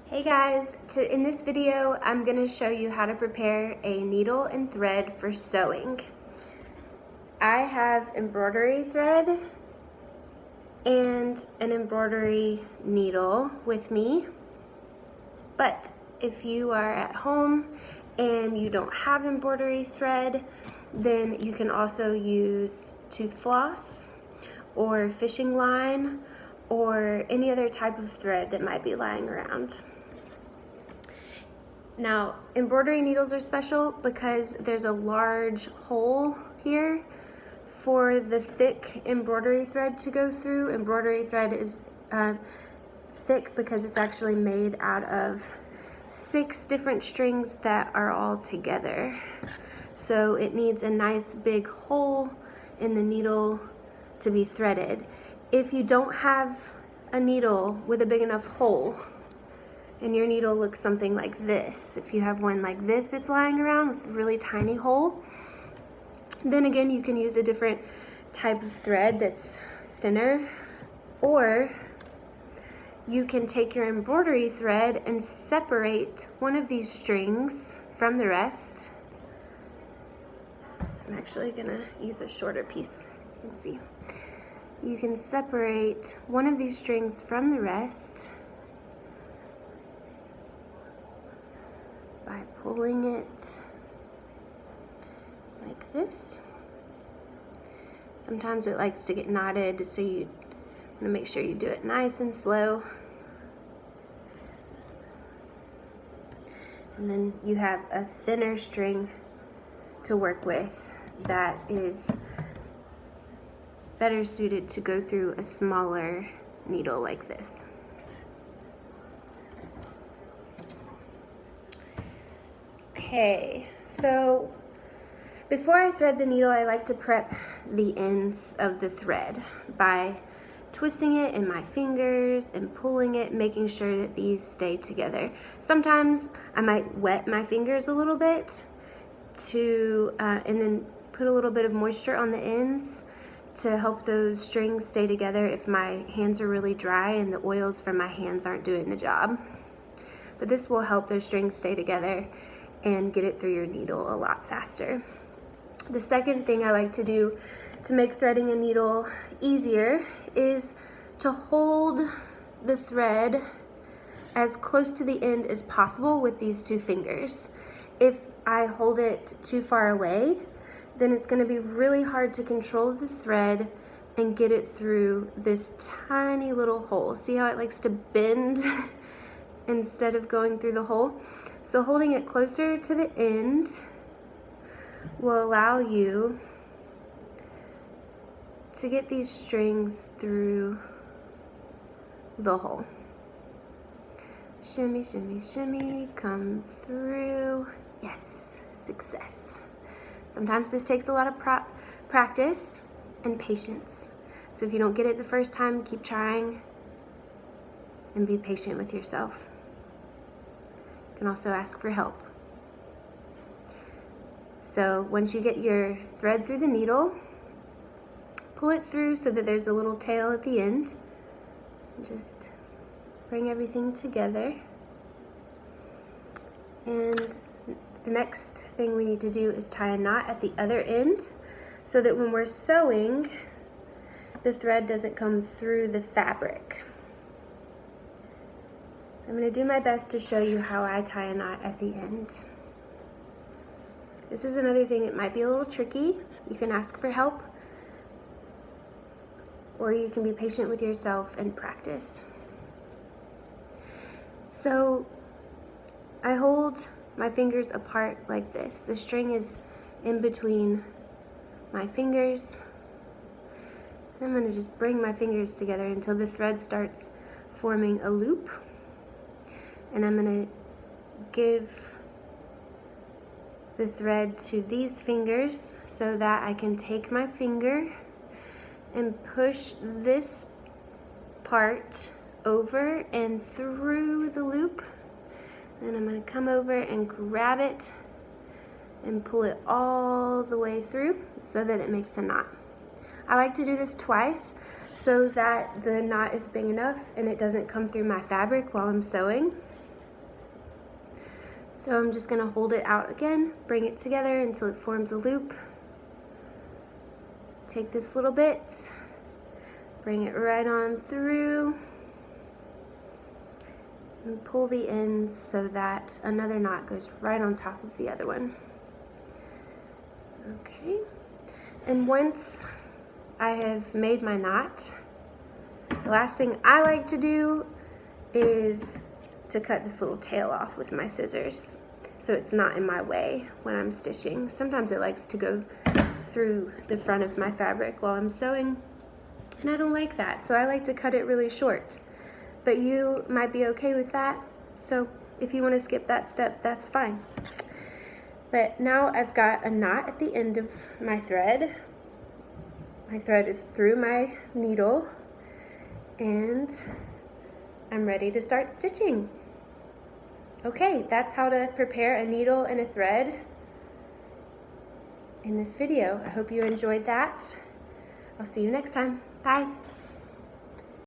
Hey guys, in this video I'm going to show you how to prepare a needle and thread for sewing. I have embroidery thread and an embroidery needle with me, but if you are at home and you don't have embroidery thread, then you can also use tooth floss or fishing line or any other type of thread that might be lying around. Now, embroidery needles are special because there's a large hole here for the thick embroidery thread to go through. Embroidery thread is thick because it's actually made out of 6 different strings that are all together. So it needs a nice big hole in the needle to be threaded. If you don't have a needle with a big enough hole, and your needle looks something like this, if you have one like this that's lying around with a really tiny hole, then again you can use a different type of thread that's thinner, or you can take your embroidery thread and separate one of these strings from the rest. I'm actually gonna use a shorter piece so you can see. You can separate one of these strings from the rest by pulling it like this. Sometimes it likes to get knotted, so you want to make sure you do it nice and slow. And then you have a thinner string to work with that is better suited to go through a smaller needle like this. Okay, so before I thread the needle, I like to prep the ends of the thread by twisting it in my fingers and pulling it, making sure that these stay together. Sometimes I might wet my fingers a little bit and then put a little bit of moisture on the ends to help those strings stay together if my hands are really dry and the oils from my hands aren't doing the job. But this will help those strings stay together and get it through your needle a lot faster. The second thing I like to do to make threading a needle easier is to hold the thread as close to the end as possible with these 2 fingers. If I hold it too far away, then it's going to be really hard to control the thread and get it through this tiny little hole. See how it likes to bend instead of going through the hole? So holding it closer to the end will allow you to get these strings through the hole. Shimmy, shimmy, shimmy, come through. Yes, success. Sometimes this takes a lot of practice and patience. So if you don't get it the first time, keep trying and be patient with yourself. You can also ask for help. So once you get your thread through the needle, pull it through so that there's a little tail at the end. Just bring everything together. And the next thing we need to do is tie a knot at the other end so that when we're sewing, the thread doesn't come through the fabric. I'm going to do my best to show you how I tie a knot at the end. This is another thing that might be a little tricky. You can ask for help, or you can be patient with yourself and practice. So I hold my fingers apart like this. The string is in between my fingers. I'm going to just bring my fingers together until the thread starts forming a loop. And I'm going to give the thread to these fingers so that I can take my finger and push this part over and through the loop. And I'm going to come over and grab it and pull it all the way through so that it makes a knot. I like to do this twice so that the knot is big enough and it doesn't come through my fabric while I'm sewing. So I'm just gonna hold it out again, bring it together until it forms a loop. Take this little bit, bring it right on through, and pull the ends so that another knot goes right on top of the other one. Okay, and once I have made my knot, the last thing I like to do is to cut this little tail off with my scissors so it's not in my way when I'm stitching. Sometimes it likes to go through the front of my fabric while I'm sewing, and I don't like that, so I like to cut it really short. But you might be okay with that, so if you want to skip that step, that's fine. But now I've got a knot at the end of my thread. My thread is through my needle, and I'm ready to start stitching. Okay, that's how to prepare a needle and a thread in this video. I hope you enjoyed that. I'll see you next time. Bye.